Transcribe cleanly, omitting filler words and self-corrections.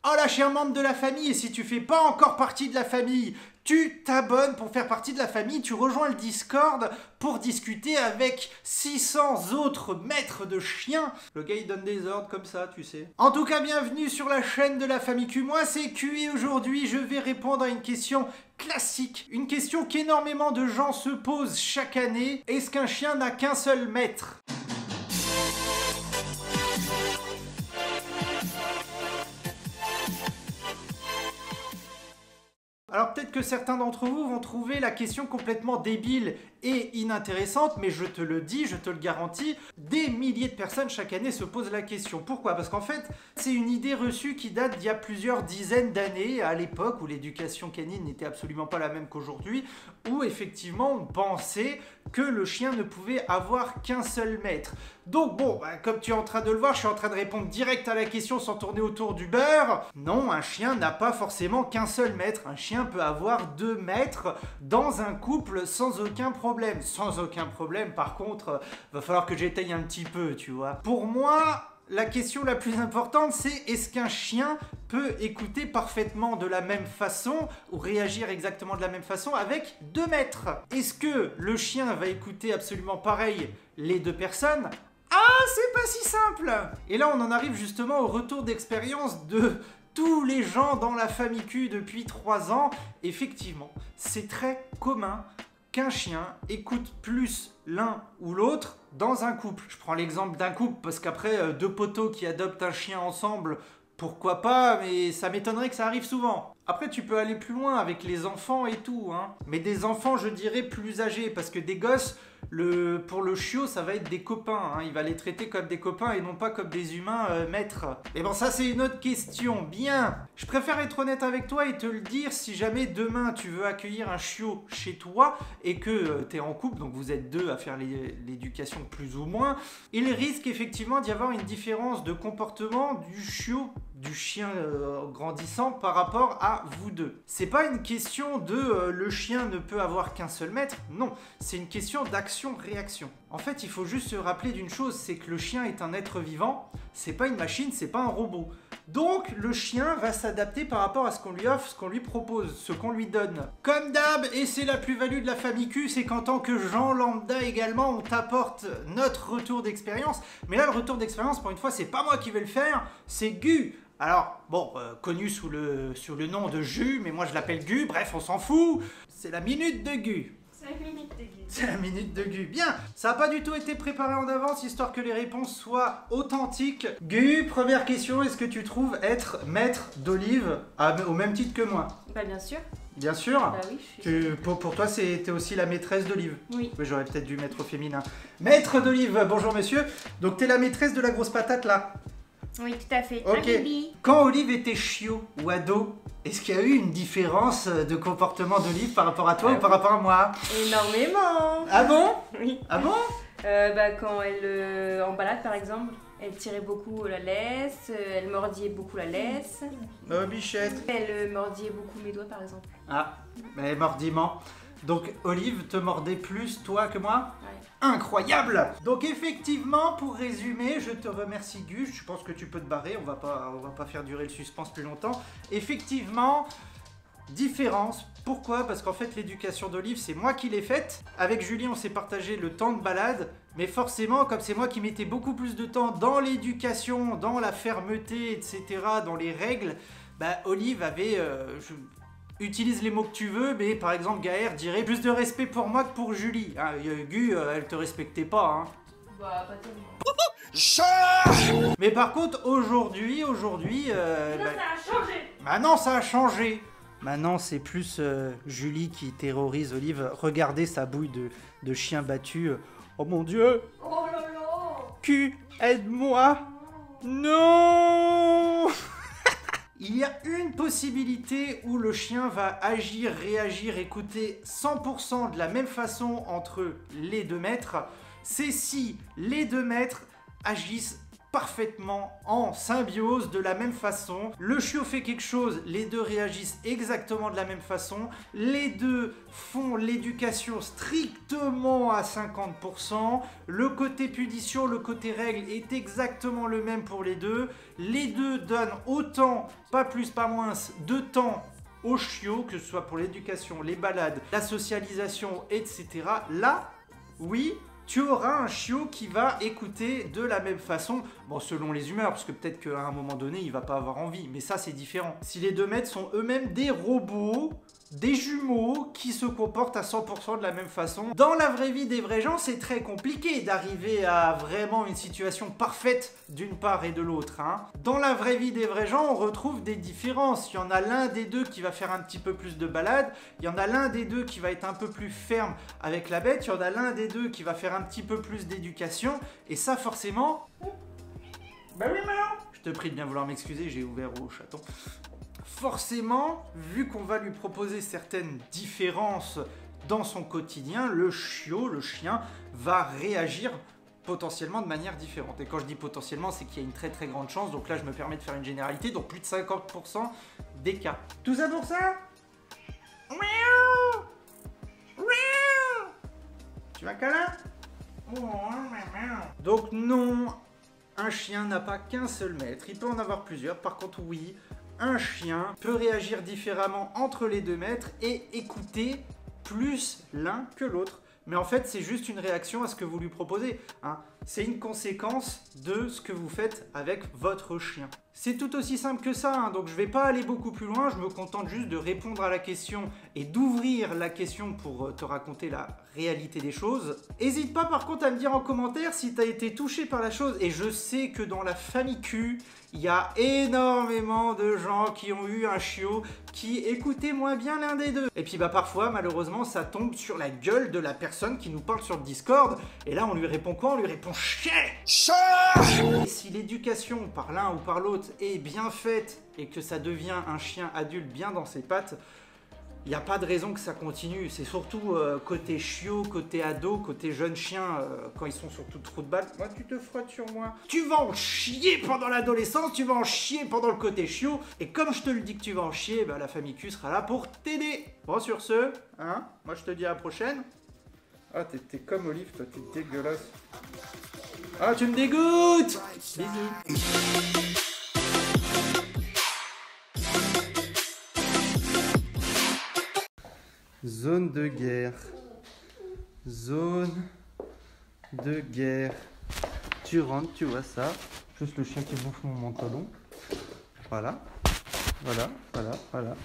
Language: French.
Oh là, cher membre de la famille, et si tu fais pas encore partie de la famille, tu t'abonnes pour faire partie de la famille, tu rejoins le Discord pour discuter avec 600 autres maîtres de chiens. Le gars il donne des ordres comme ça, tu sais. En tout cas, bienvenue sur la chaîne de la famille Q. Moi c'est Q et aujourd'hui je vais répondre à une question classique. Une question qu'énormément de gens se posent chaque année. Est-ce qu'un chien n'a qu'un seul maître ? Alors peut-être que certains d'entre vous vont trouver la question complètement débile et inintéressante, mais je te le dis, je te le garantis, des milliers de personnes chaque année se posent la question. Pourquoi ? Parce qu'en fait, c'est une idée reçue qui date d'il y a plusieurs dizaines d'années, à l'époque où l'éducation canine n'était absolument pas la même qu'aujourd'hui, où effectivement on pensait que le chien ne pouvait avoir qu'un seul maître. Donc bon, comme tu es en train de le voir, je suis en train de répondre direct à la question sans tourner autour du beurre. Non, un chien n'a pas forcément qu'un seul maître. Un chien peut avoir 2 maîtres dans un couple sans aucun problème. Sans aucun problème, par contre, va falloir que j'étaye un petit peu, tu vois. Pour moi, la question la plus importante, c'est est-ce qu'un chien peut écouter parfaitement de la même façon ou réagir exactement de la même façon avec 2 maîtres? Est-ce que le chien va écouter absolument pareil les 2 personnes? Ah, c'est pas si simple! Et là, on en arrive justement au retour d'expérience de tous les gens dans la famille Q depuis 3 ans. Effectivement, c'est très commun qu'un chien écoute plus l'un ou l'autre dans un couple. Je prends l'exemple d'un couple parce qu'après 2 poteaux qui adoptent un chien ensemble, pourquoi pas, mais ça m'étonnerait que ça arrive souvent. Après, tu peux aller plus loin avec les enfants et tout, hein. Mais des enfants, je dirais, plus âgés, parce que des gosses, pour le chiot, ça va être des copains, hein. Il va les traiter comme des copains et non pas comme des humains maîtres. Et bon, ça, c'est une autre question. Bien, je préfère être honnête avec toi et te le dire, si jamais demain, tu veux accueillir un chiot chez toi et que tu es en couple, donc vous êtes 2 à faire l'éducation plus ou moins, il risque effectivement d'y avoir une différence de comportement du chiot, du chien grandissant par rapport à vous deux. C'est pas une question de le chien ne peut avoir qu'un seul maître, non, c'est une question d'action-réaction. En fait, il faut juste se rappeler d'une chose, c'est que le chien est un être vivant, c'est pas une machine, c'est pas un robot. Donc le chien va s'adapter par rapport à ce qu'on lui offre, ce qu'on lui propose, ce qu'on lui donne. Comme d'hab, et c'est la plus-value de la famille Q, c'est qu'en tant que gens lambda également, on t'apporte notre retour d'expérience. Mais là, le retour d'expérience, pour une fois, c'est pas moi qui vais le faire, c'est Gu. Alors, bon, connu sous le nom de Jus, mais moi je l'appelle Gu, bref, on s'en fout. C'est la minute de Gu. C'est la minute de Gu. Bien, ça n'a pas du tout été préparé en avance, histoire que les réponses soient authentiques. Gu, première question, est-ce que tu trouves être maître d'Olive au même titre que moi? Bah bien sûr. Bien sûr. Bah oui, pour toi, t'es aussi la maîtresse d'Olive. Oui. Oui, j'aurais peut-être dû mettre au féminin. Maître d'Olive, bonjour monsieur. Donc t'es la maîtresse de la grosse patate là? Oui, tout à fait. Ok. Quand Olive était chiot ou ado, est-ce qu'il y a eu une différence de comportement d'Olive par rapport à toi ou par rapport à moi? Énormément. Ah bon? Oui. Ah bon? Quand elle, en balade par exemple, elle tirait beaucoup la laisse, elle mordillait beaucoup la laisse. Oh, bichette. Elle mordillait beaucoup mes doigts par exemple. Ah, mais mordiment. Donc Olive te mordait plus toi que moi? Ouais. Incroyable! Donc effectivement, pour résumer, je te remercie Gus, je pense que tu peux te barrer, on va pas faire durer le suspense plus longtemps. Effectivement, différence. Pourquoi? Parce qu'en fait l'éducation d'Olive c'est moi qui l'ai faite. Avec Julie on s'est partagé le temps de balade, mais forcément comme c'est moi qui mettais beaucoup plus de temps dans l'éducation, dans la fermeté, etc., dans les règles, bah Olive avait... utilise les mots que tu veux, mais par exemple Gaër dirait plus de respect pour moi que pour Julie. Hein, Gu, elle te respectait pas. Hein. Bah pas tellement. Mais par contre aujourd'hui... ça a changé. Maintenant ça a changé. Maintenant c'est plus Julie qui terrorise Olive. Regardez sa bouille de chien battu. Oh mon Dieu. Oh là là. Q, aide-moi. Non. Il y a une possibilité où le chien va agir, réagir, écouter 100% de la même façon entre les 2 maîtres. C'est si les 2 maîtres agissent parfaitement en symbiose de la même façon. Le chiot fait quelque chose, les deux réagissent exactement de la même façon. Les deux font l'éducation strictement à 50%. Le côté punition, le côté règle est exactement le même pour les deux. Les deux donnent autant, pas plus, pas moins, de temps au chiot, que ce soit pour l'éducation, les balades, la socialisation, etc. Là, oui, tu auras un chiot qui va écouter de la même façon, bon, selon les humeurs, parce que peut-être qu'à un moment donné, il va pas avoir envie, mais ça, c'est différent. Si les deux maîtres sont eux-mêmes des robots, des jumeaux qui se comportent à 100% de la même façon. Dans la vraie vie des vrais gens, c'est très compliqué d'arriver à vraiment une situation parfaite d'une part et de l'autre. Dans la vraie vie des vrais gens, on retrouve des différences. Il y en a l'un des deux qui va faire un petit peu plus de balade, il y en a l'un des deux qui va être un peu plus ferme avec la bête, il y en a l'un des deux qui va faire un petit peu plus d'éducation, et ça forcément... Bah oui, maman. Je te prie de bien vouloir m'excuser, j'ai ouvert au chaton. Forcément, vu qu'on va lui proposer certaines différences dans son quotidien, le chiot, le chien, va réagir potentiellement de manière différente. Et quand je dis potentiellement, c'est qu'il y a une très très grande chance, donc là je me permets de faire une généralité, donc plus de 50% des cas. Tout ça pour ça? Tu vas câlin? Donc non, un chien n'a pas qu'un seul maître, il peut en avoir plusieurs. Par contre oui, un chien peut réagir différemment entre les deux maîtres et écouter plus l'un que l'autre. Mais en fait, c'est juste une réaction à ce que vous lui proposez. C'est une conséquence de ce que vous faites avec votre chien. C'est tout aussi simple que ça, donc je ne vais pas aller beaucoup plus loin, je me contente juste de répondre à la question et d'ouvrir la question pour te raconter la réalité des choses. N'hésite pas par contre à me dire en commentaire si tu as été touché par la chose, et je sais que dans la famille Q, il y a énormément de gens qui ont eu un chiot qui écoutait moins bien l'un des deux. Et puis parfois, malheureusement, ça tombe sur la gueule de la personne qui nous parle sur le Discord, et là on lui répond quoi? On lui répond chien. Et si l'éducation par l'un ou par l'autre est bien faite et que ça devient un chien adulte bien dans ses pattes, il n'y a pas de raison que ça continue. C'est surtout côté chiot, côté ado, côté jeune chien, quand ils sont sur toute trou de balle. Moi, tu te frottes sur moi. Tu vas en chier pendant l'adolescence, tu vas en chier pendant le côté chiot. Et comme je te le dis que tu vas en chier, la famille Q sera là pour t'aider. Bon, sur ce, moi je te dis à la prochaine. Ah, t'es comme Olive, toi, t'es dégueulasse. Ah, tu me dégoûtes! Bisous. Zone de guerre. Zone de guerre. Tu rentres, tu vois ça. Juste le chien qui bouffe mon menton. Voilà. Voilà, voilà, voilà.